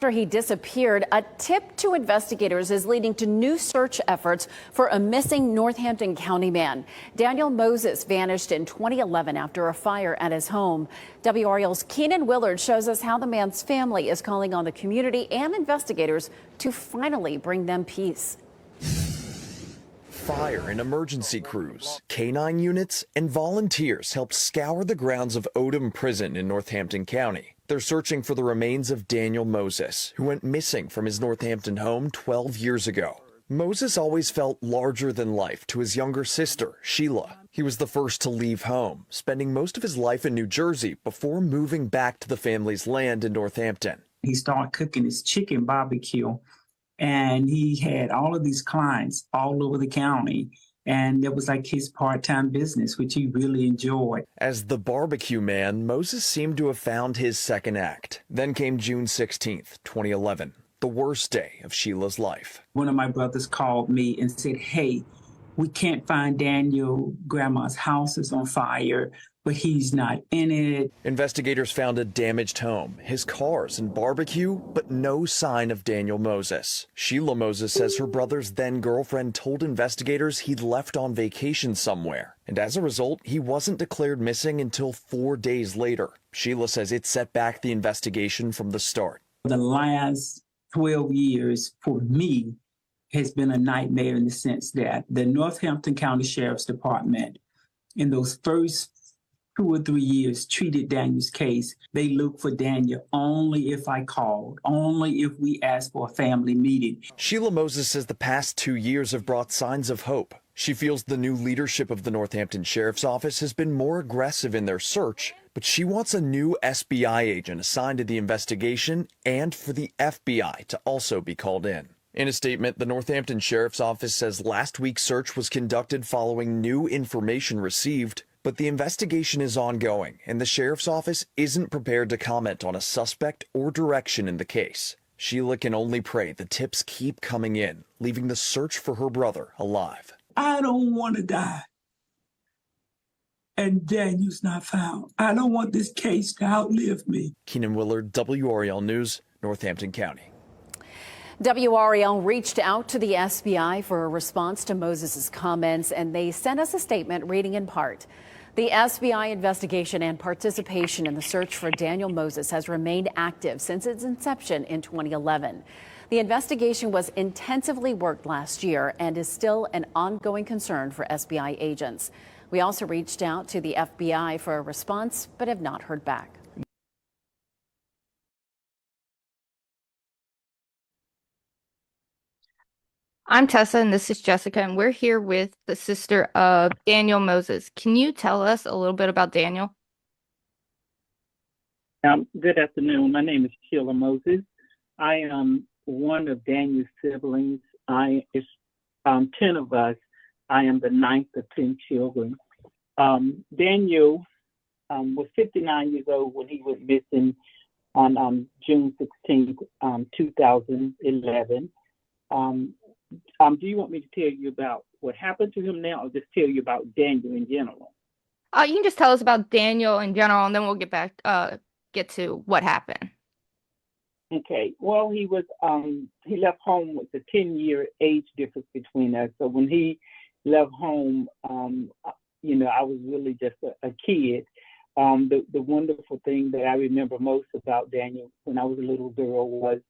After he disappeared, a tip to investigators is leading to new search efforts for a missing Northampton County man. Daniel Moses vanished in 2011 after a fire at his home. WRL's Keenan Willard shows us how the man's family is calling on the community and investigators to finally bring them peace. Fire and emergency crews, canine units, and volunteers helped scour the grounds of Odom Prison in Northampton County. They're searching for the remains of Daniel Moses, who went missing from his Northampton home 12 years ago. Moses always felt larger than life to his younger sister, Sheila. He was the first to leave home, spending most of his life in New Jersey before moving back to the family's land in Northampton. He started cooking his chicken barbecue, and he had all of these clients all over the county. And it was like his part-time business, which he really enjoyed. As the barbecue man, Moses seemed to have found his second act. Then came June 16th, 2011, the worst day of Sheila's life. One of my brothers called me and said, "Hey, we can't find Daniel. Grandma's house is on fire, but he's not in it." Investigators found a damaged home, his cars and barbecue, but no sign of Daniel Moses. Sheila Moses says her brother's then-girlfriend told investigators he'd left on vacation somewhere, and as a result, he wasn't declared missing until 4 days later. Sheila says it set back the investigation from the start. The last 12 years for me has been a nightmare in the sense that the Northampton County Sheriff's Department, in those first 2 or 3 years, treated Daniel's case. They looked for Daniel only if I called, only if we asked for a family meeting. Sheila Moses says the past 2 years have brought signs of hope. She feels the new leadership of the Northampton Sheriff's Office has been more aggressive in their search, but she wants a new SBI agent assigned to the investigation and for the FBI to also be called in. In a statement, the Northampton Sheriff's Office says last week's search was conducted following new information received, but the investigation is ongoing, and the Sheriff's Office isn't prepared to comment on a suspect or direction in the case. Sheila can only pray the tips keep coming in, leaving the search for her brother alive. I don't want to die, and Daniel's not found. I don't want this case to outlive me. Keenan Willard, WRL News, Northampton County. WRL reached out to the SBI for a response to Moses' comments, and they sent us a statement reading in part. The SBI investigation and participation in the search for Daniel Moses has remained active since its inception in 2011. The investigation was intensively worked last year and is still an ongoing concern for SBI agents. We also reached out to the FBI for a response, but have not heard back. I'm Tessa, and this is Jessica, and we're here with the sister of Daniel Moses. Can you tell us a little bit about Daniel? Good afternoon. My name is Sheila Moses. I am one of Daniel's siblings. It's 10 of us. I am the 9th of 10 children. Daniel was 59 years old when he went missing on June 16th, 2011. Do you want me to tell you about what happened to him now, or just tell you about Daniel in general? You can just tell us about Daniel in general, and then we'll get to what happened. Okay. Well, he left home with a 10-year age difference between us. So when he left home, I was really just a kid. The wonderful thing that I remember most about Daniel when I was a little girl was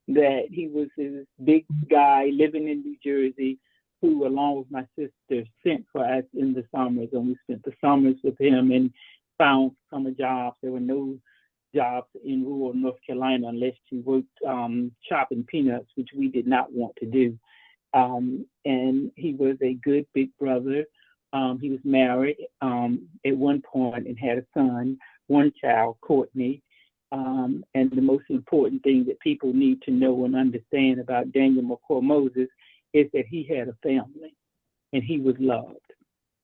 that he was this big guy living in New Jersey who, along with my sister, sent for us in the summers, and we spent the summers with him and found summer jobs. There were no jobs in rural North Carolina unless you worked chopping peanuts, which we did not want to do. And he was a good big brother. He was married at one point and had a son, one child, Courtney. And the most important thing that people need to know and understand about Daniel McCoy Moses is that he had a family, and he was loved,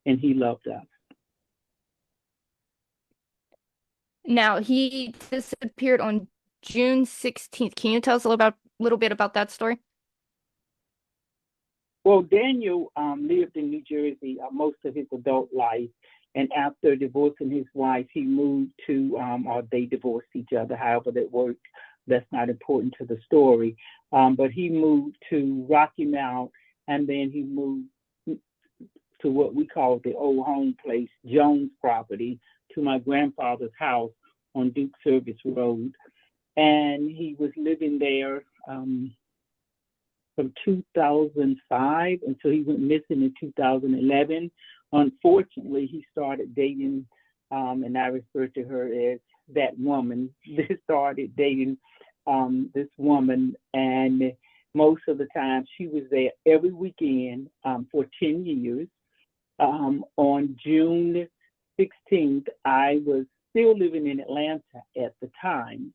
and he loved us. Now, he disappeared on June 16th. Can you tell us a little bit about that story? Well, Daniel lived in New Jersey most of his adult life. And after divorcing his wife, he moved to, or they divorced each other, however that worked, that's not important to the story. But he moved to Rocky Mount, and then he moved to what we call the old home place, Jones property, to my grandfather's house on Duke Service Road. And he was living there from 2005 until he went missing in 2011. Unfortunately, he started dating, and I refer to her as that woman. They started dating this woman, and most of the time she was there every weekend for 10 years. On June 16th, I was still living in Atlanta at the time.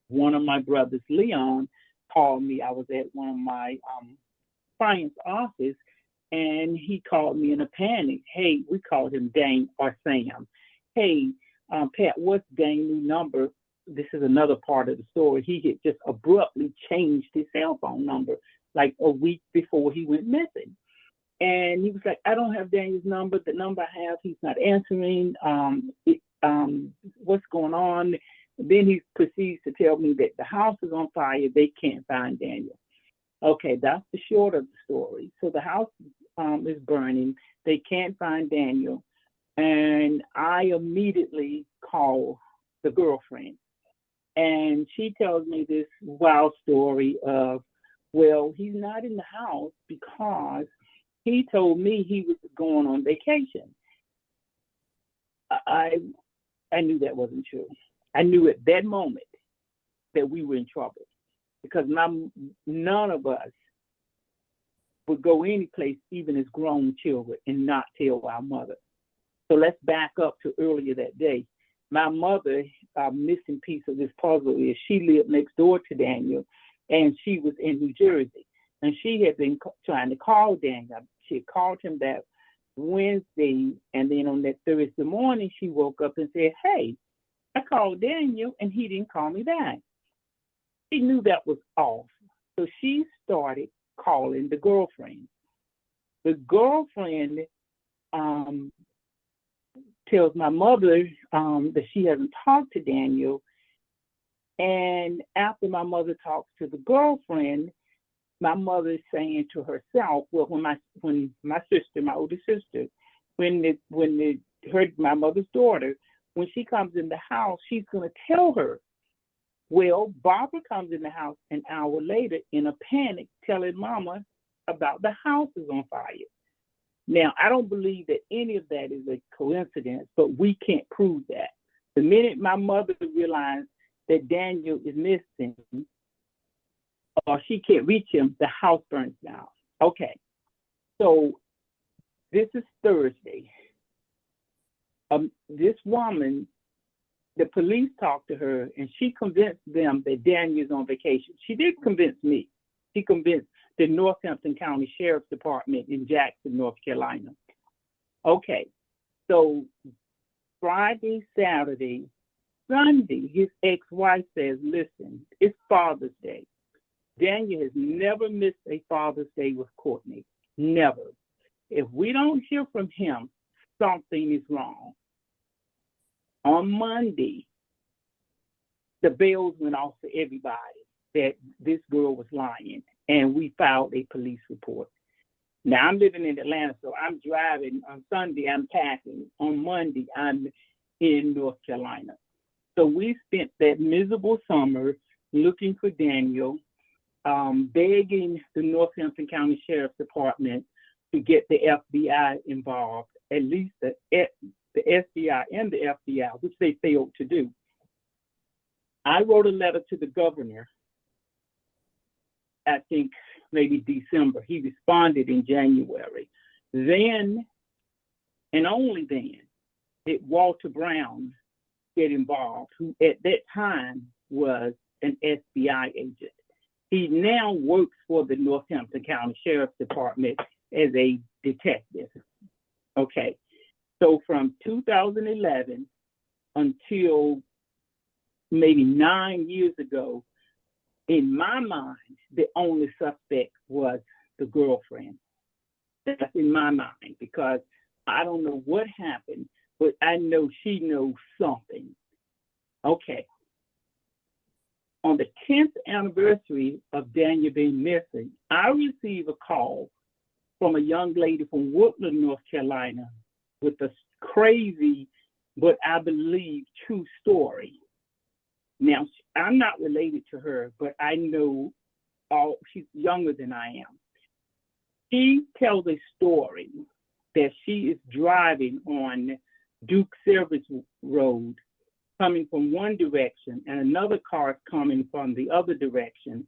One of my brothers, Leon, called me. I was at one of my client's office, and he called me in a panic. Hey, we called him Dane or Sam. Hey, Pat, what's Dane's new number? This is another part of the story. He had just abruptly changed his cell phone number like a week before he went missing. And he was like, I don't have Daniel's number. The number I have, he's not answering. What's going on? Then he proceeds to tell me that the house is on fire. They can't find Daniel. Okay, that's the short of the story. So the house is burning. They can't find Daniel. And I immediately call the girlfriend. And she tells me this wild story of, well, he's not in the house because he told me he was going on vacation. I knew that wasn't true. I knew at that moment that we were in trouble because none of us would go any place, even as grown children, and not tell our mother. So let's back up to earlier that day. My mother, missing piece of this puzzle is she lived next door to Daniel, and she was in New Jersey. And she had been trying to call Daniel. She had called him that Wednesday, and then on that Thursday morning, she woke up and said, hey, I called Daniel, and he didn't call me back. She knew that was off. So she started calling the girlfriend. The girlfriend tells my mother that she hasn't talked to Daniel. And after my mother talks to the girlfriend, my mother is saying to herself, well, when my sister, my older sister, my mother's daughter, when she comes in the house, she's going to tell her. Well, Barbara comes in the house an hour later in a panic, telling Mama about the house is on fire. Now, I don't believe that any of that is a coincidence, but we can't prove that. The minute my mother realized that Daniel is missing, or she can't reach him, the house burns down. Okay, so this is Thursday. This woman, the police talked to her, and she convinced them that Daniel's on vacation. She didn't convince me. She convinced the Northampton County Sheriff's Department in Jackson, North Carolina. Okay, so Friday, Saturday, Sunday, his ex-wife says, listen, it's Father's Day. Daniel has never missed a Father's Day with Courtney, never. If we don't hear from him, something is wrong. On Monday, the bells went off for everybody that this girl was lying, and we filed a police report. Now, I'm living in Atlanta, so I'm driving. On Sunday, I'm packing. On Monday, I'm in North Carolina. So we spent that miserable summer looking for Daniel, begging the Northampton County Sheriff's Department to get the FBI involved, at least the FBI and the FBI, which they failed to do. I wrote a letter to the governor, I think maybe December. He responded in January. Then, and only then, did Walter Brown get involved, who at that time was an FBI agent. He now works for the Northampton County Sheriff's Department as a detective. Okay, so from 2011 until maybe 9 years ago, in my mind, the only suspect was the girlfriend. That's in my mind, because I don't know what happened, but I know she knows something. Okay. On the 10th anniversary of Daniel being missing, I received a call from a young lady from Woodland, North Carolina, with a crazy, but I believe true story. Now, I'm not related to her, but I know she's younger than I am. She tells a story that she is driving on Duke Service Road, coming from one direction, and another car is coming from the other direction.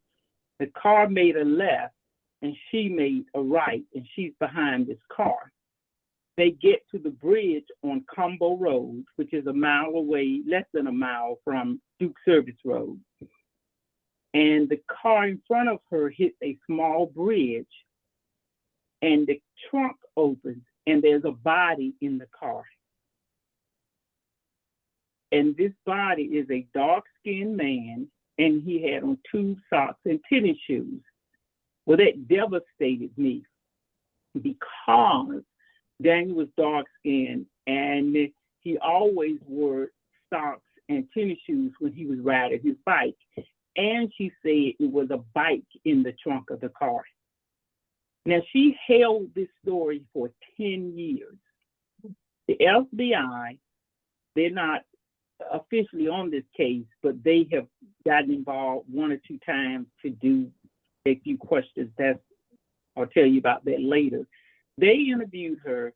The car made a left, and she made a right, and she's behind this car. They get to the bridge on Combo Road, which is a mile away, less than a mile from Duke Service Road. And the car in front of her hit a small bridge, and the trunk opens, and there's a body in the car. And this body is a dark-skinned man, and he had on 2 socks and tennis shoes. Well, that devastated me because Daniel was dark-skinned, and he always wore socks and tennis shoes when he was riding his bike. And she said it was a bike in the trunk of the car. Now, she held this story for 10 years. The FBI, they're not officially on this case, but they have gotten involved 1 or 2 times to do a few questions. I'll tell you about that later. They interviewed her,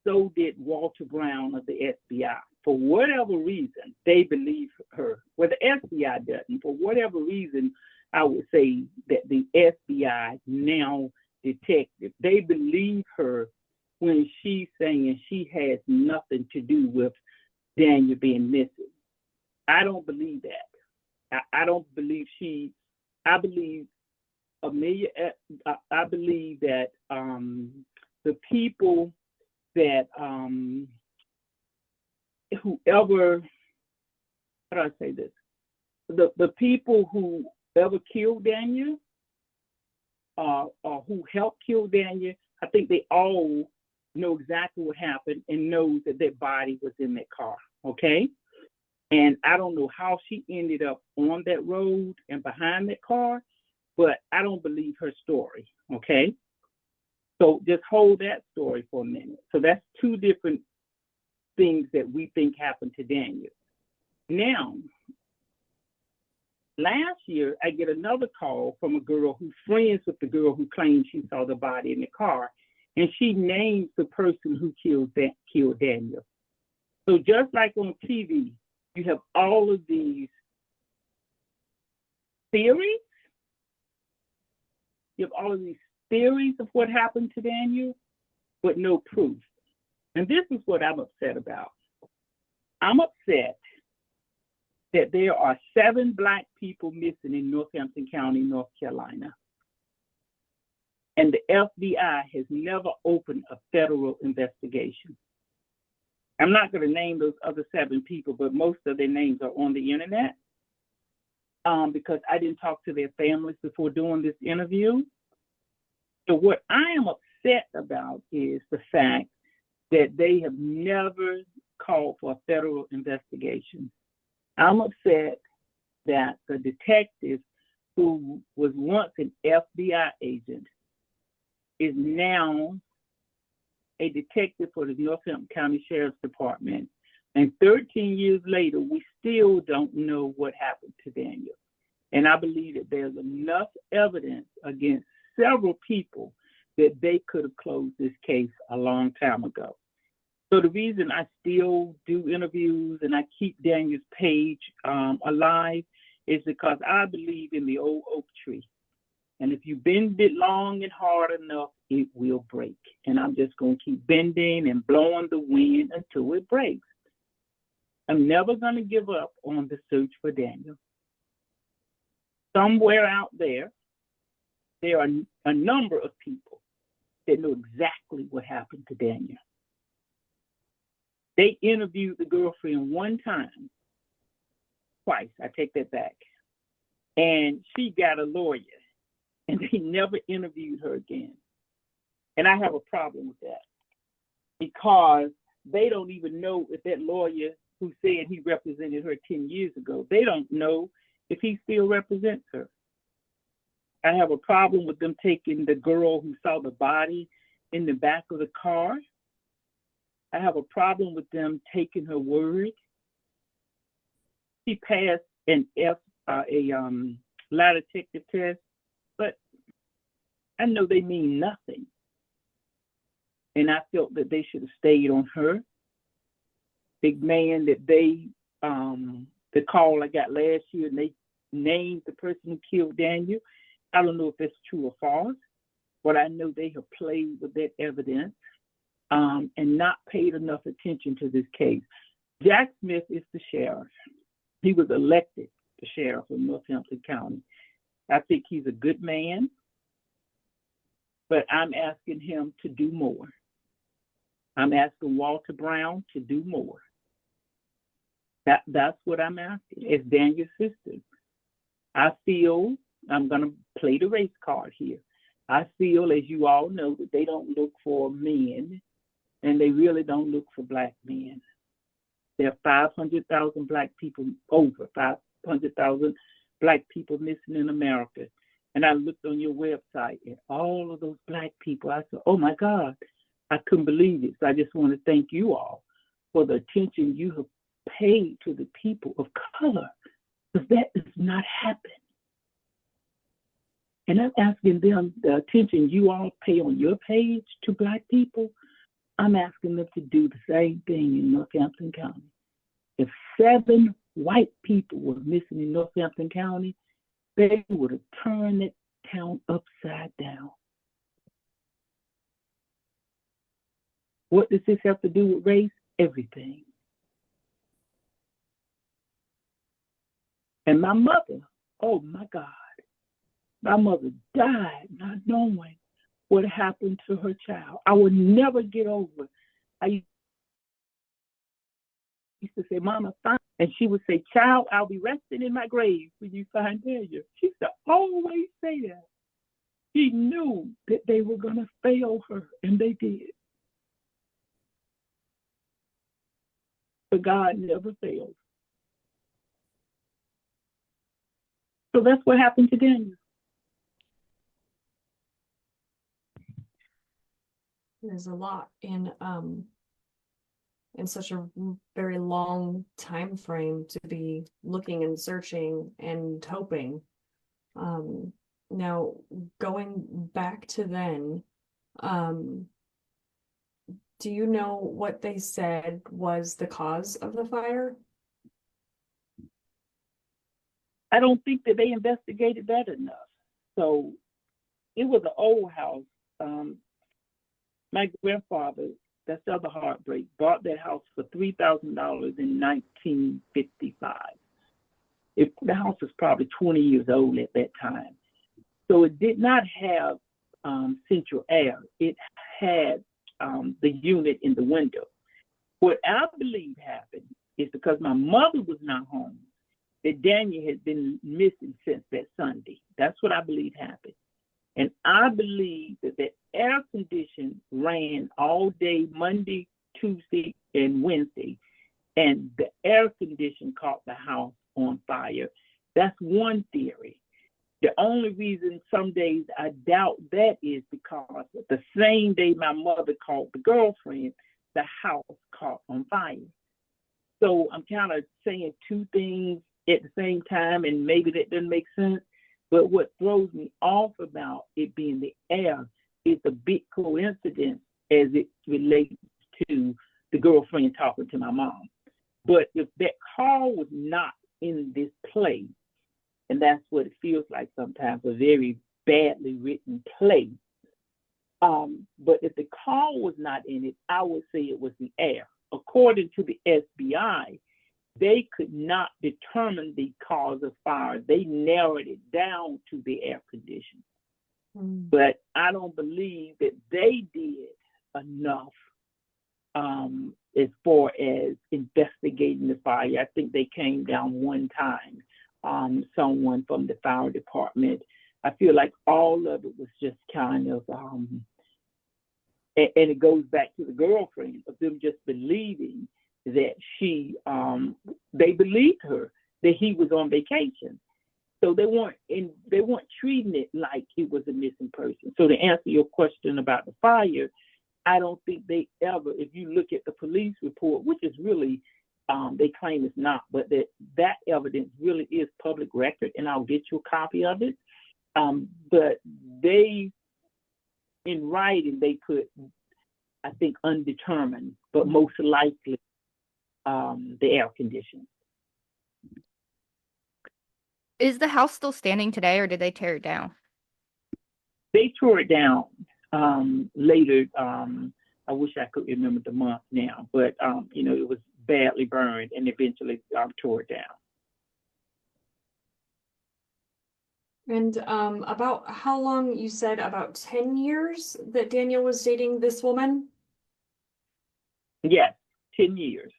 so did Walter Brown of the FBI. For whatever reason, they believe her. Well, the FBI doesn't. For whatever reason, I would say that the FBI, now detective, they believe her when she's saying she has nothing to do with Daniel being missing. I don't believe that. I don't believe I believe I believe that the people that whoever, how do I say this? The people who ever killed Daniel or who helped kill Daniel, I think they all know exactly what happened and knows that their body was in that car, okay? And I don't know how she ended up on that road and behind that car, but I don't believe her story, okay? So just hold that story for a minute. So that's 2 different things that we think happened to Daniel. Now, last year, I get another call from a girl who's friends with the girl who claimed she saw the body in the car, and she names the person who killed Daniel. So just like on TV, you have all of these theories. You have all of these theories of what happened to Daniel, but no proof. And this is what I'm upset about. I'm upset that there are 7 Black people missing in Northampton County, North Carolina. And the FBI has never opened a federal investigation. I'm not going to name those other 7 people, but most of their names are on the internet because I didn't talk to their families before doing this interview. So what I am upset about is the fact that they have never called for a federal investigation. I'm upset that the detective who was once an FBI agent is now a detective for the Northampton County Sheriff's Department. And 13 years later, we still don't know what happened to Daniel. And I believe that there's enough evidence against several people that they could have closed this case a long time ago. So the reason I still do interviews and I keep Daniel's page alive is because I believe in the old oak tree. And if you bend it long and hard enough, it will break. And I'm just going to keep bending and blowing the wind until it breaks. I'm never going to give up on the search for Daniel. Somewhere out there, there are a number of people that know exactly what happened to Daniel. They interviewed the girlfriend one time, twice, I take that back. And she got a lawyer, and they never interviewed her again. And I have a problem with that because they don't even know if that lawyer who said he represented her 10 years ago, they don't know if he still represents her. I have a problem with them taking the girl who saw the body in the back of the car. I have a problem with them taking her word. She passed a lie detector test, but I know they mean nothing. And I felt that they should have stayed on her. Big man, that the call I got last year, and they named the person who killed Daniel. I don't know if that's true or false, but I know they have played with that evidence and not paid enough attention to this case. Jack Smith is the sheriff. He was elected the sheriff of Northampton County. I think he's a good man, but I'm asking him to do more. I'm asking Walter Brown to do more. That's what I'm asking. It's Daniel's sister. I feel, I'm going to play the race card here. I feel, as you all know, that they don't look for men, and they really don't look for black men. There are 500,000 black people, over 500,000 black people missing in America. And I looked on your website, and all of those black people, I said, oh my God, I couldn't believe it. So I just want to thank you all for the attention you have paid to the people of color, because that does not happen. And I'm asking them the attention you all pay on your page to black people. I'm asking them to do the same thing in Northampton County. If 7 white people were missing in Northampton County, they would have turned that town upside down. What does this have to do with race? Everything. And my mother, oh my God, my mother died not knowing what happened to her child. I would never get over it. I used to say, Mama, fine. And she would say, child, I'll be resting in my grave when you find Daniel. She used to always say that. She knew that they were going to fail her, and they did. But God never fails. So that's what happened to Daniel. There's a lot in such a very long time frame to be looking and searching and hoping. Now, going back to then, do you know what they said was the cause of the fire? I don't think that they investigated that enough. So it was an old house. My grandfather, that's the other heartbreak, bought that house for $3,000 in 1955. The house was probably 20 years old at that time. So it did not have central air. It had the unit in the window. What I believe happened is because my mother was not home, that Daniel had been missing since that Sunday. That's what I believe happened. And I believe that the air condition ran all day, Monday, Tuesday, and Wednesday, and the air condition caught the house on fire. That's one theory. The only reason some days I doubt that is because the same day my mother called the girlfriend, the house caught on fire. So I'm kind of saying two things at the same time, and maybe that doesn't make sense. But what throws me off about it being the air is a big coincidence as it relates to the girlfriend talking to my mom. But if that call was not in this play, and that's what it feels like sometimes, a very badly written play. But if the call was not in it, I would say it was the air. According to the FBI, they could not determine the cause of fire. They narrowed it down to the air conditioning. But I don't believe that they did enough as far as investigating the fire. I think they came down one time, someone from the fire department. I feel like all of it was just kind of, and it goes back to the girlfriend of them just believing that they believed her, that he was on vacation. So they weren't treating it like it was a missing person. So to answer your question about the fire, I don't think they ever, if you look at the police report, which is really, they claim it's not, but that evidence really is public record, and I'll get you a copy of it. But they, in writing, they put, I think, undetermined, but most likely the air conditioning. Is the house still standing today, or did they tear it down? They tore it down later. I wish I could remember the month now, but it was badly burned and eventually tore it down. And about how long, you said about 10 years that Daniel was dating this woman? Yes, 10 years.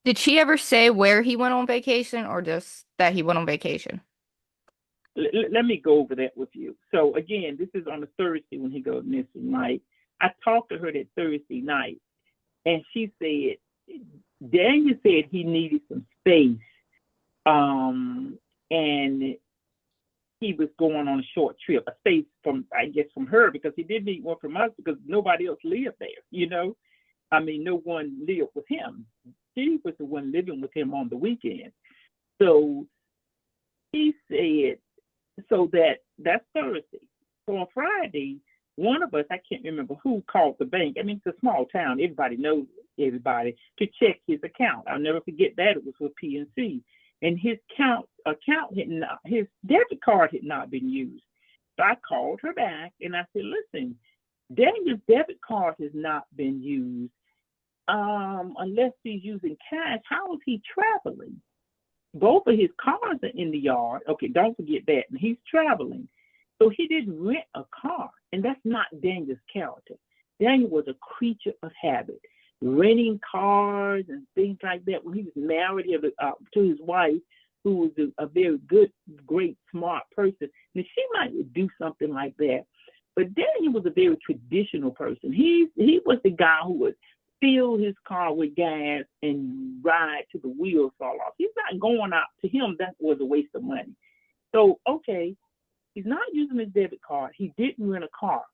Did she ever say where he went on vacation, or just that he went on vacation? Let me go over that with you. So again, this is on a Thursday when he goes missing, right? I talked to her that Thursday night, and she said, Daniel said he needed some space, and he was going on a short trip, a space from, I guess, from her, because he didn't need one from us because nobody else lived there, I mean, no one lived with him. She was the one living with him on the weekend. So he said, so that's Thursday. So on Friday, one of us, I can't remember who, called the bank. I mean, it's a small town. Everybody knows everybody, to check his account. I'll never forget that. It was with PNC. And his his debit card had not been used. So I called her back and I said, listen, Daniel's debit card has not been used. Unless he's using cash, how is he traveling? Both of his cars are in the yard. Okay, don't forget that. And he's traveling. So he didn't rent a car. And that's not Daniel's character. Daniel was a creature of habit, renting cars and things like that. When he was married to his wife, who was a very good, great, smart person, now she might do something like that. But Daniel was a very traditional person. He was the guy who would fill his car with gas and ride till the wheels fall off. He's not going out. To him, that was a waste of money. So, okay, he's not using his debit card. He didn't rent a car.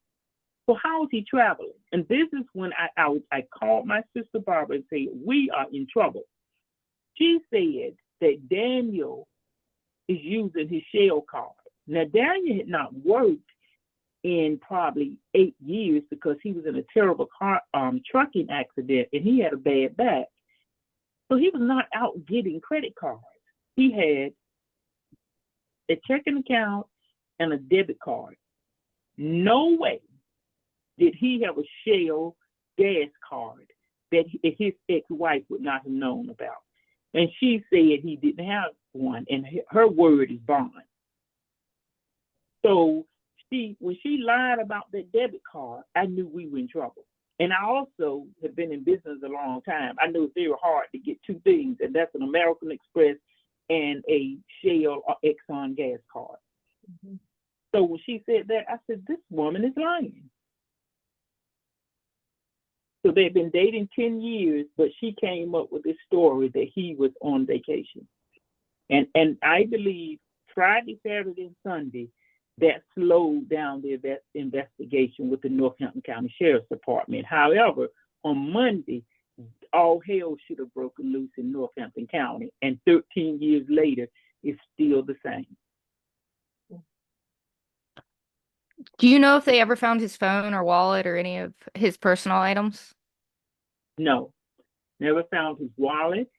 So how is he traveling? And this is when I called my sister Barbara and said, we are in trouble. She said that Daniel is using his Shell card. Now, Daniel had not worked in probably 8 years because he was in a terrible trucking accident and he had a bad back. So he was not out getting credit cards. He had a checking account and a debit card. No way did he have a Shell gas card that his ex-wife would not have known about. And she said he didn't have one, and her word is bond. So when she lied about that debit card, I knew we were in trouble. And I also have been in business a long time. I know it's very hard to get two things, and that's an American Express and a Shell or Exxon gas card. Mm-hmm. So when she said that, I said, this woman is lying. So they've been dating 10 years, but she came up with this story that he was on vacation. And I believe Friday, Saturday, and Sunday, that slowed down the investigation with the Northampton County Sheriff's Department. However, on Monday, all hell should have broken loose in Northampton County, and 13 years later, it's still the same. Do you know if they ever found his phone or wallet or any of his personal items? No, never found his wallet,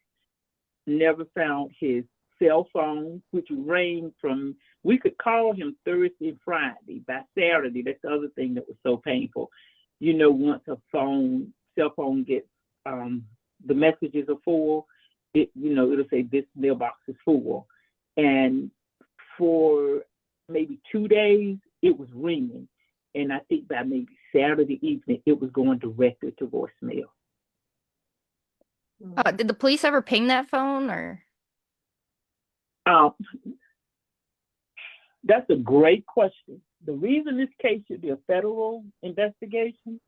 never found his cell phone, which rang from, we could call him Thursday and Friday. By Saturday, that's the other thing that was so painful. Once a cell phone gets, the messages are full, it'll say this mailbox is full. And for maybe 2 days, it was ringing. And I think by maybe Saturday evening, it was going directly to voicemail. Did the police ever ping that phone, or? That's a great question. The reason this case should be a federal investigation,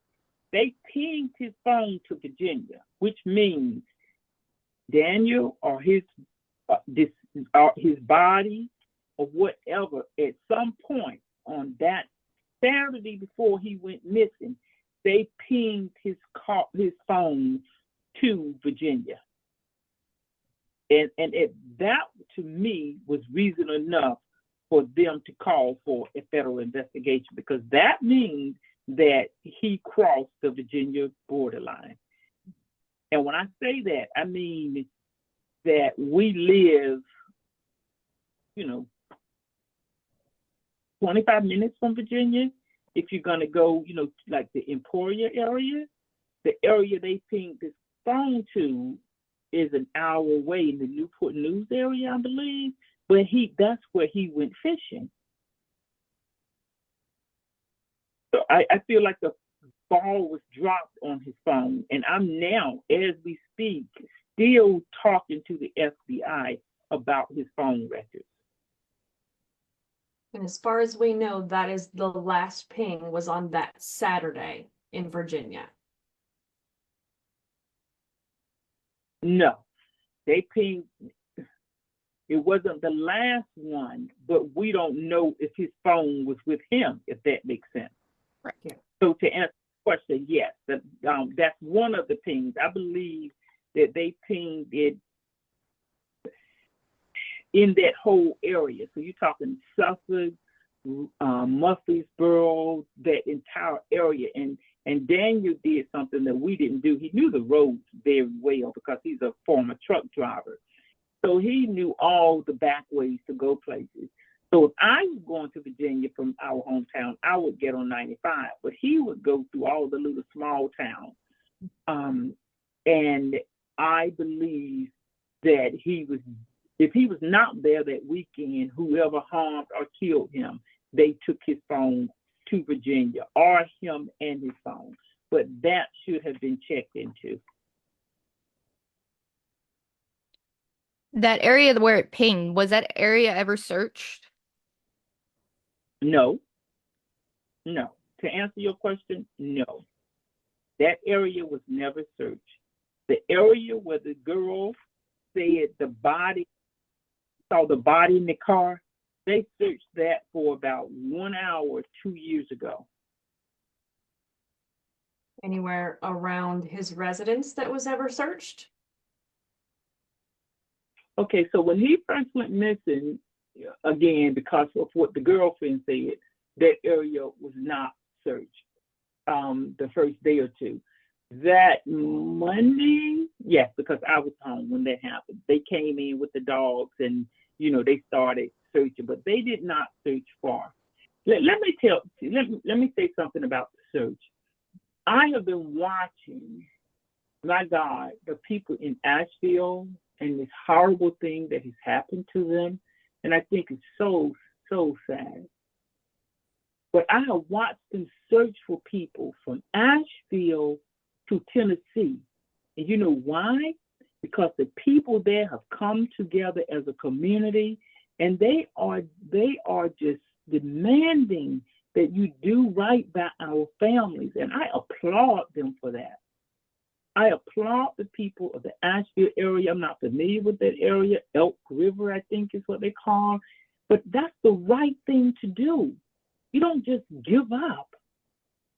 they pinged his phone to Virginia, which means Daniel or his his body or whatever, at some point on that Saturday before he went missing, they pinged his phone to Virginia. And that, to me, was reason enough for them to call for a federal investigation, because that means that he crossed the Virginia borderline. And when I say that, I mean that we live, 25 minutes from Virginia. If you're going to go, like the Emporia area, the area they pinged this phone to is an hour away in the Newport News area, I believe. But that's where he went fishing. So I feel like the ball was dropped on his phone. And I'm now, as we speak, still talking to the FBI about his phone records. And as far as we know, that is the last ping was on that Saturday in Virginia. No, they pinged. It wasn't the last one, but we don't know if his phone was with him, if that makes sense. Right. Yeah. So to answer the question, yes, that's one of the pings. I believe that they pinged it in that whole area. So you're talking Suffolk, Murfreesboro, that entire area. And Daniel did something that we didn't do. He knew the roads very well because he's a former truck driver. So he knew all the back ways to go places. So if I was going to Virginia from our hometown, I would get on 95, but he would go through all the little small towns. And I believe that if he was not there that weekend, whoever harmed or killed him, they took his phone to Virginia, or him and his phone. But that should have been checked into. That area where it pinged, was that area ever searched? No. To answer your question, no. That area was never searched. The area where the girl said saw the body in the car, they searched that for about 1 hour 2 years ago. Anywhere around his residence that was ever searched? Okay, so when he first went missing, again, because of what the girlfriend said, that area was not searched the first day or two. That Monday, yes, because I was home when that happened. They came in with the dogs and, they started searching, but they did not search far. Let me say something about the search. I have been watching, my God, the people in Asheville and this horrible thing that has happened to them. And I think it's so, so sad. But I have watched them search for people from Asheville to Tennessee. And you know why? Because the people there have come together as a community, and they are just demanding that you do right by our families. And I applaud them for that. I applaud the people of the Asheville area. I'm not familiar with that area. Elk River, I think is what they call. But that's the right thing to do. You don't just give up.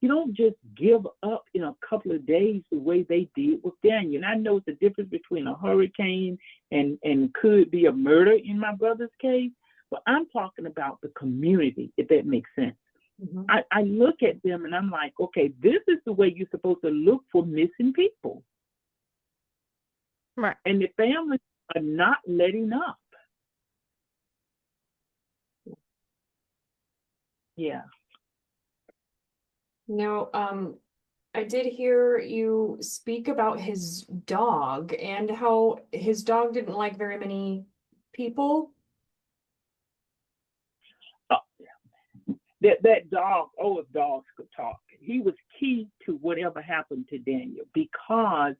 You don't just give up in a couple of days the way they did with Daniel. And I know it's the difference between a hurricane and could be a murder in my brother's case, but I'm talking about the community, if that makes sense. Mm-hmm. I look at them and I'm like, okay, this is the way you're supposed to look for missing people. Right. And the families are not letting up. Yeah. Now, I did hear you speak about his dog and how his dog didn't like very many people. That dog, if dogs could talk, he was key to whatever happened to Daniel, because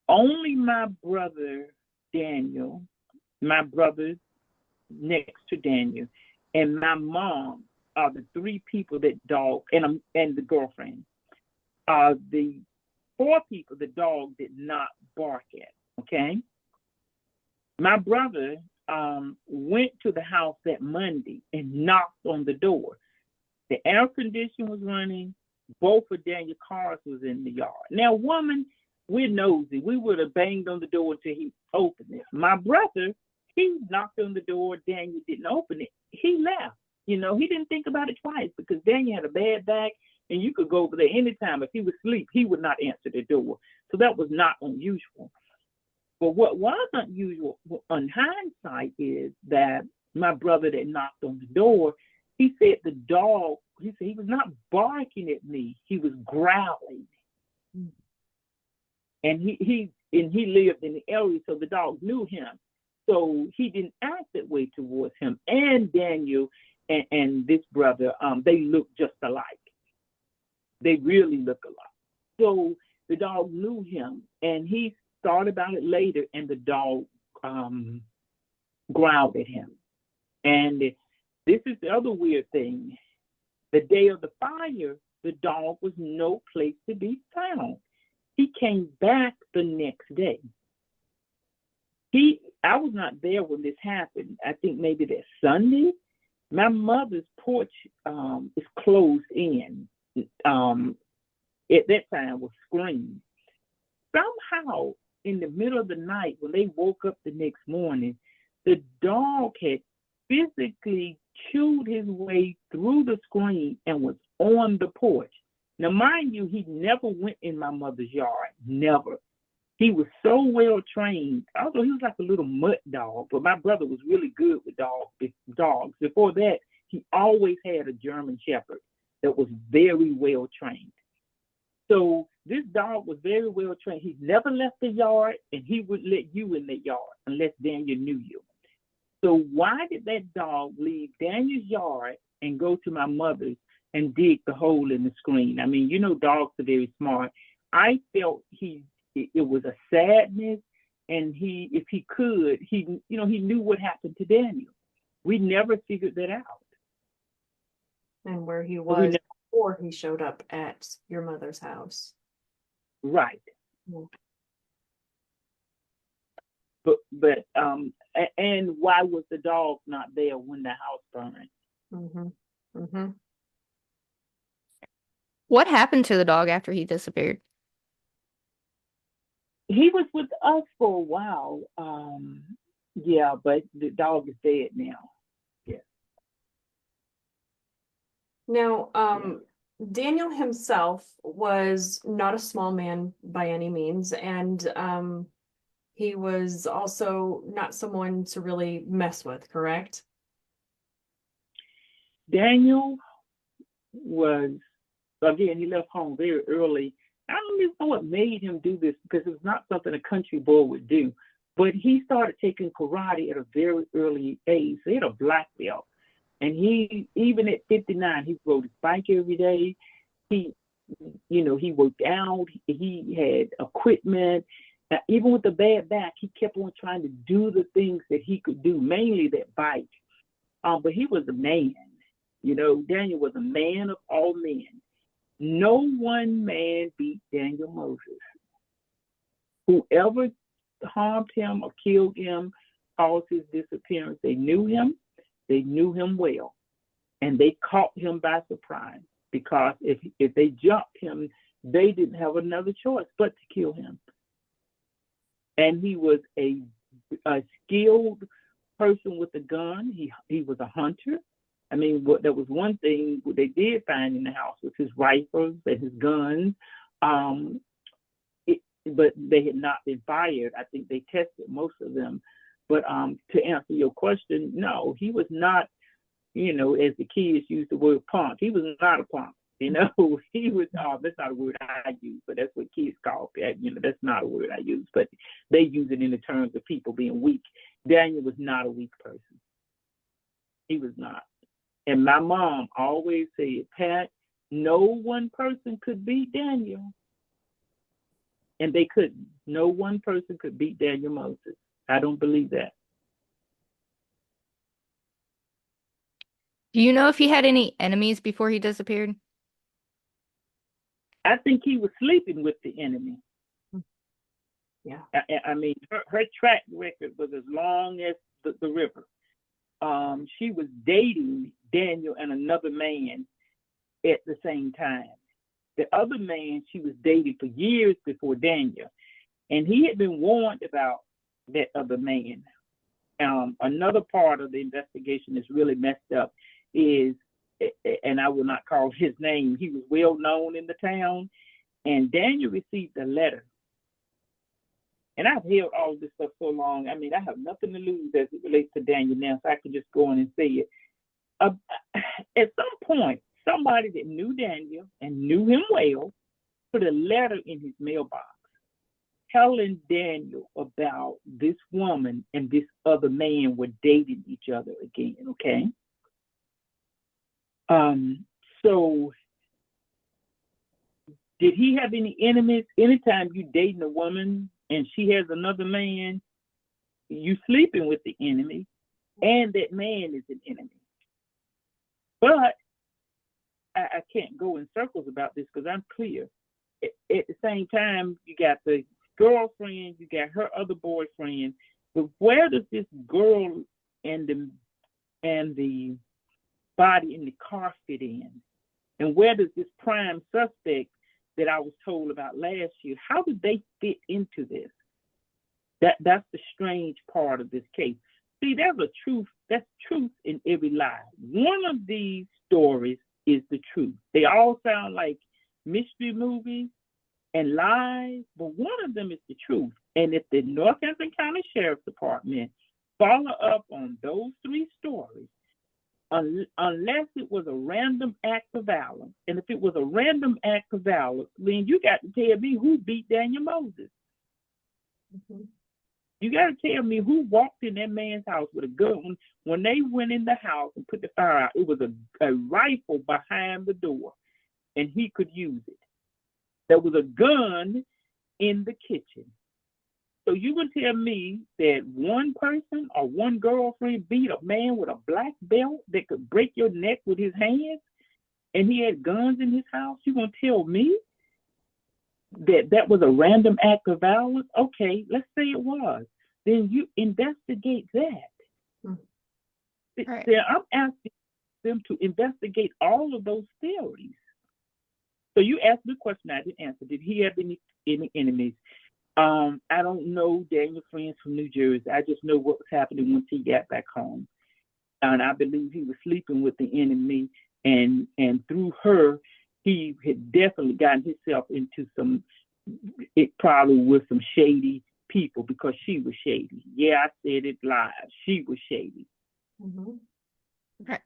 only my brother Daniel, my brother next to Daniel, and my mom are the three people that dog, and the girlfriend, are the four people the dog did not bark at, okay? My brother went to the house that Monday and knocked on the door. The air conditioner was running. Both of Daniel's cars was in the yard. Now, woman, we're nosy. We would have banged on the door until he opened it. My brother, he knocked on the door. Daniel didn't open it. He left. He didn't think about it twice because Daniel had a bad back, and you could go over there anytime. If he was asleep, he would not answer the door. So that was not unusual. But what was unusual on hindsight is that my brother that knocked on the door, he said the dog, he said he was not barking at me, he was growling. And he lived in the area, so the dog knew him. So he didn't act that way towards him. And Daniel and this brother, they look just alike. They really look alike. So the dog knew him, and he thought about it later, and the dog growled at him. And this is the other weird thing. The day of the fire, the dog was no place to be found. He came back the next day. I was not there when this happened. I think maybe that Sunday. My mother's porch is closed in. At that time was screened. Somehow, in the middle of the night, when they woke up the next morning, the dog had physically chewed his way through the screen and was on the porch. Now, mind you, he never went in my mother's yard. Never. He was so well trained. Although he was like a little mutt dog, but my brother was really good with dogs. Before that, he always had a German Shepherd that was very well trained. So this dog was very well trained. He never left the yard, and he would let you in the yard unless Daniel knew you. So why did that dog leave Daniel's yard and go to my mother's and dig the hole in the screen? I mean, dogs are very smart. I felt it was a sadness, and if he could, he knew what happened to Daniel. We never figured that out. And where he was before he showed up at your mother's house. Right. Yeah. But and why was the dog not there when the house burned? Mm-hmm. Mm-hmm. What happened to the dog after he disappeared? He was with us for a while. Yeah, but the dog is dead now. Yeah. Now, Daniel himself was not a small man by any means, and he was also not someone to really mess with, correct? Daniel was, again, he left home very early. I don't even know what made him do this because it was not something a country boy would do. But he started taking karate at a very early age. So he had a black belt. And he, even at 59, he rode his bike every day. He worked out. He had equipment. Even with the bad back, he kept on trying to do the things that he could do, mainly that bike. But he was a man. Daniel was a man of all men. No one man beat Daniel Moses. Whoever harmed him or killed him caused his disappearance. They knew him well, and they caught him by surprise because if they jumped him, they didn't have another choice but to kill him. And he was a skilled person with a gun. He was a hunter. I mean, there was one thing they did find in the house was his rifles and his guns, but they had not been fired. I think they tested most of them. But to answer your question, no, he was not, as the kids use the word punk. He was not a punk. He was, that's not a word I use, but that's what kids call it. That's not a word I use, but they use it in the terms of people being weak. Daniel was not a weak person. He was not. And my mom always said, Pat, no one person could beat Daniel. And they couldn't. No one person could beat Daniel Moses. I don't believe that. Do you know if he had any enemies before he disappeared? I think he was sleeping with the enemy. Yeah. I mean, her track record was as long as the river. She was dating Daniel and another man at the same time. The other man she was dating for years before Daniel, and he had been warned about that other man. Another part of the investigation that's really messed up is, and I will not call his name, he was well known in the town, and Daniel received a letter. And I've held all this stuff so long. I mean, I have nothing to lose as it relates to Daniel now, so I can just go in and say it. At some point, somebody that knew Daniel and knew him well put a letter in his mailbox telling Daniel about this woman and this other man were dating each other again, okay? So did he have any enemies? Anytime you dating a woman and she has another man, you sleeping with the enemy, and that man is an enemy. But I can't go in circles about this because I'm clear. At the same time, you got the girlfriend, you got her other boyfriend, but where does this girl and the body in the car fit in? And where does this prime suspect that I was told about last year, how did they fit into this? That's the strange part of this case. See, that's truth in every lie. One of these stories is the truth. They all sound like mystery movies and lies, but one of them is the truth. And if the Northampton County Sheriff's Department follow up on those three stories, unless it was a random act of violence, and if it was a random act of violence, then you got to tell me who beat Daniel Moses. Mm-hmm. You got to tell me who walked in that man's house with a gun. When they went in the house and put the fire out, it was a rifle behind the door, and he could use it. There was a gun in the kitchen. So you would tell me that one person or one girlfriend beat a man with a black belt that could break your neck with his hands, and he had guns in his house? You gonna tell me that was a random act of violence? Okay, let's say it was. Then you investigate that. Right. So I'm asking them to investigate all of those theories. So you asked me a question I didn't answer. Did he have any enemies? I don't know Daniel's friends from New Jersey. I just know what was happening once he got back home. And I believe he was sleeping with the enemy, and through her, he had definitely gotten himself into probably with some shady people, because she was shady. Yeah, I said it live. She was shady. Mm-hmm. Right.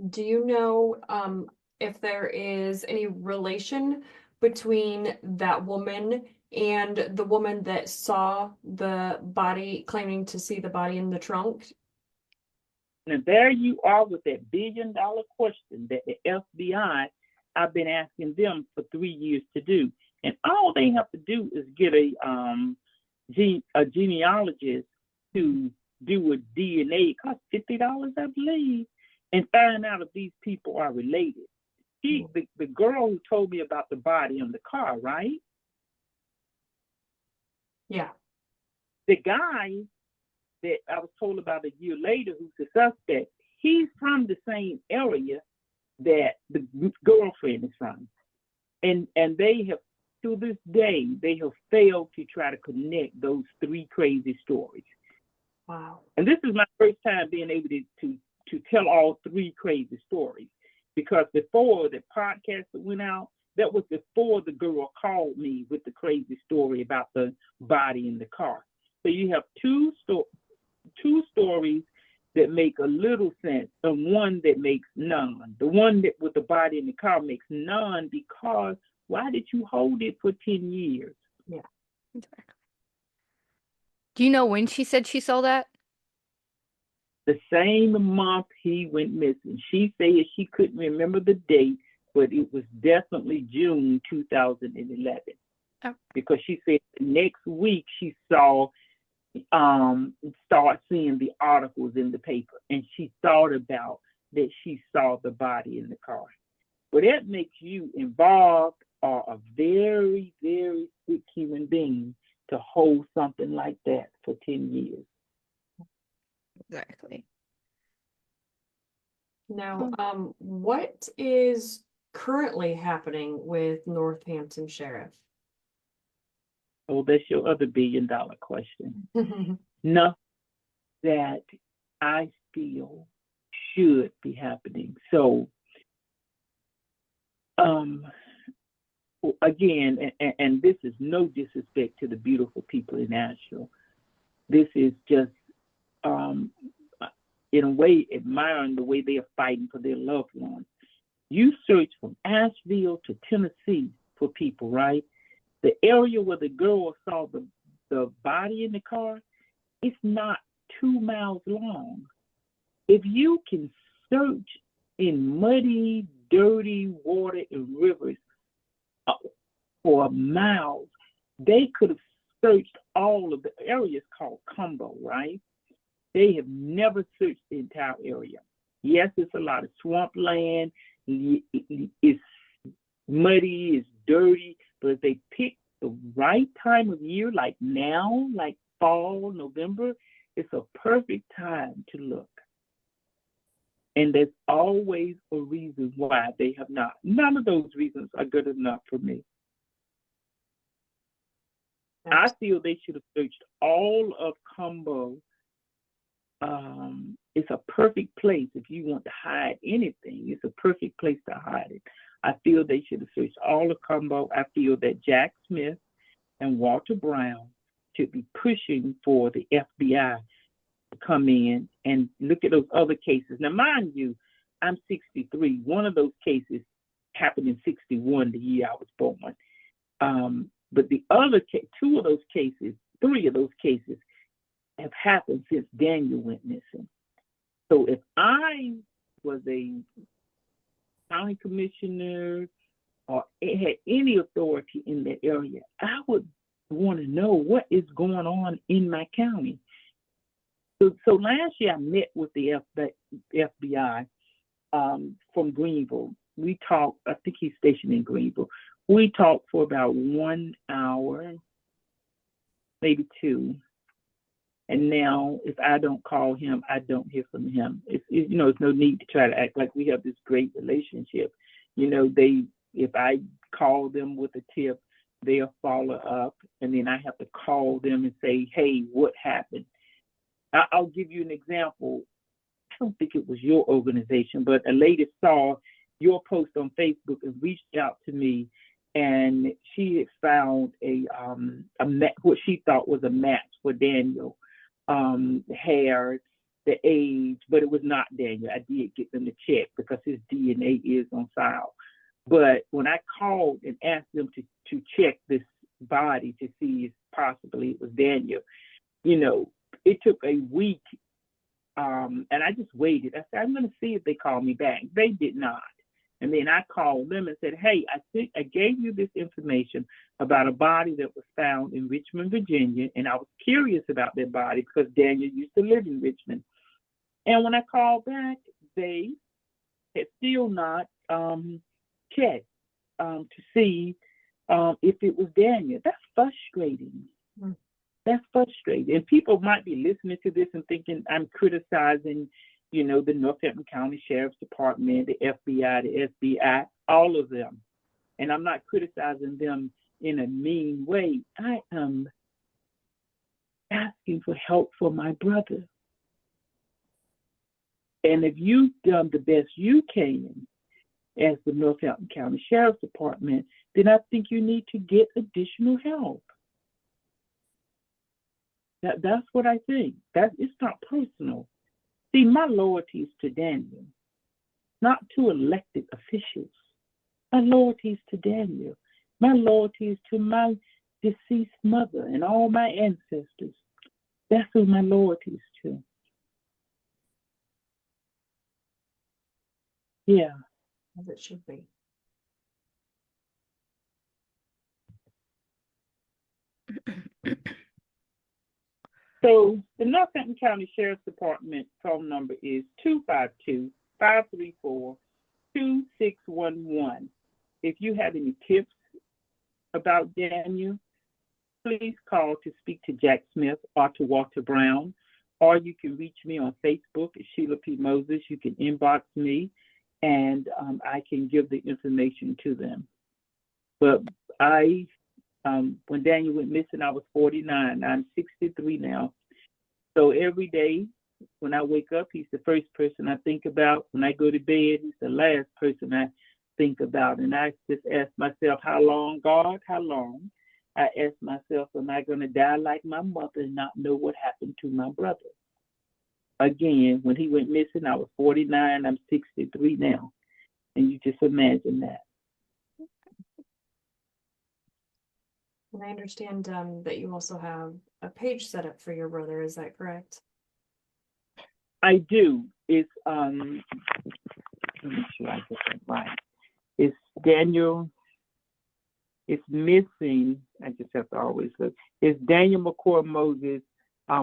Do you know if there is any relation between that woman and the woman that saw the body, claiming to see the body in the trunk? And there you are with that billion-dollar question that the FBI, I've been asking them for 3 years to do. And all they have to do is get a genealogist to do a DNA. It costs $50, I believe, and find out if these people are related. The girl who told me about the body in the car, right? Yeah. The guy that I was told about a year later, who's the suspect, he's from the same area that the girlfriend is from. And they have, to this day, they have failed to try to connect those three crazy stories. Wow. And this is my first time being able to tell all three crazy stories. Because before the podcast that went out, that was before the girl called me with the crazy story about the body in the car. So you have two stories that make a little sense and one that makes none. The one that with the body in the car makes none, because why did you hold it for 10 years? Yeah. Exactly. Do you know when she said she saw that? The same month he went missing. She said she couldn't remember the date, but it was definitely June 2011. Oh. Because she said the next week she saw, start seeing the articles in the paper, and she thought about that she saw the body in the car. Well, that makes you involved or a very, very something like that for 10 years. Exactly. Now, what is currently happening with Northampton Sheriff? Oh, that's your other billion-dollar question. Nothing that I feel should be happening. So, again, and this is no disrespect to the beautiful people in Asheville. This is just, in a way, admiring the way they are fighting for their loved ones. You search from Asheville to Tennessee for people, right? The area where the girl saw the body in the car, it's not 2 miles long. If you can search in muddy, dirty water and rivers for miles, they could have searched all of the areas called Combo, right? They have never searched the entire area. Yes, it's a lot of swampland. It's muddy, it's dirty, but if they pick the right time of year, like now, like fall, November, it's a perfect time to look. And there's always a reason why they have not. None of those reasons are good enough for me. I feel they should have searched all of Combo. It's a perfect place if you want to hide anything. It's a perfect place to hide it. I feel they should have searched all of Combo. I feel that Jack Smith and Walter Brown should be pushing for the FBI to come in and look at those other cases. Now, mind you, I'm 63. One of those cases happened in 61, the year I was born. But the other two of those cases, 3 of those cases have happened since Daniel went missing. So if I was a county commissioner or had any authority in that area, I would want to know what is going on in my county. So last year I met with the FBI from Greenville. We talked, I think he's stationed in Greenville. We talked for about 1 hour, maybe 2. And now, if I don't call him, I don't hear from him. It's no need to try to act like we have this great relationship. If I call them with a tip, they'll follow up, and then I have to call them and say, hey, what happened? I'll give you an example. I don't think it was your organization, but a lady saw your post on Facebook and reached out to me, and she had found what she thought was a match for Daniel. Hair, the age, but it was not Daniel. I did get them to check because his DNA is on file. But when I called and asked them to check this body to see if possibly it was Daniel, it took a week, and I just waited. I said, I'm going to see if they call me back. They did not. And then I called them and said, hey, I gave you this information about a body that was found in Richmond, Virginia, and I was curious about that body because Daniel used to live in Richmond. And when I called back, they had still not checked to see if it was Daniel. That's frustrating. That's frustrating. And people might be listening to this and thinking I'm criticizing the Northampton County Sheriff's Department, the FBI, all of them. And I'm not criticizing them in a mean way. I am asking for help for my brother. And if you've done the best you can as the Northampton County Sheriff's Department, then I think you need to get additional help. That's what I think. It's not personal. See, my loyalty is to Daniel, not to elected officials. My loyalty is to Daniel. My loyalty is to my deceased mother and all my ancestors. That's who my loyalty is to. Yeah. As it should be. So the Northampton County Sheriff's Department phone number is 252-534-2611. If you have any tips about Daniel, please call to speak to Jack Smith or to Walter Brown, or you can reach me on Facebook at Sheila P. Moses. You can inbox me, and I can give the information to them. But when Daniel went missing, I was 49. I'm 63 now. So every day when I wake up, he's the first person I think about. When I go to bed, he's the last person I think about. And I just ask myself, how long, God, how long? I ask myself, am I going to die like my mother and not know what happened to my brother? Again, when he went missing, I was 49. I'm 63 now. And you just imagine that. And I understand that you also have a page set up for your brother. Is that correct? I do. It's let me make sure I get that right. It's Daniel. It's missing. I just have to always look. It's Daniel McCoy Moses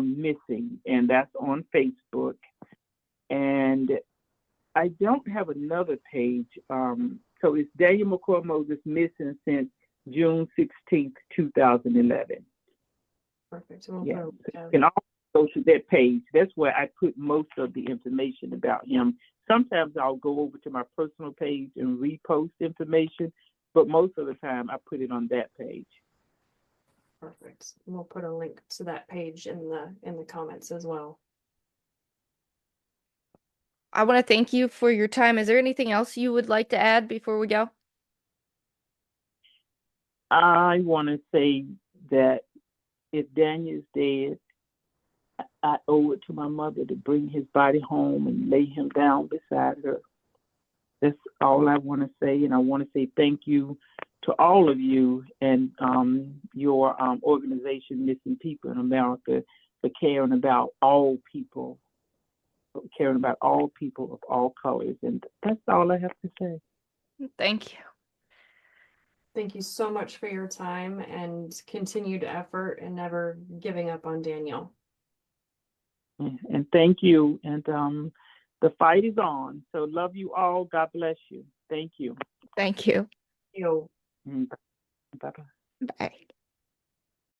missing, and that's on Facebook. And I don't have another page. So it's Daniel McCoy Moses missing since June 16th, 2011. Perfect. We'll Yeah. put And also go to that page. That's where I put most of the information about him. Sometimes I'll go over to my personal page and repost information, but most of the time I put it on that page. Perfect. We'll put a link to that page in the comments as well. I want to thank you for your time. Is there anything else you would like to add before we go? I want to say that if Daniel's dead, I owe it to my mother to bring his body home and lay him down beside her. That's all I want to say. And I want to say thank you to all of you and your organization, Missing People in America, for caring about all people, of all colors. And that's all I have to say. Thank you. Thank you so much for your time and continued effort and never giving up on Daniel. And thank you. And the fight is on. So love you all. God bless you. Thank you. Thank you. You. Bye-bye. Bye.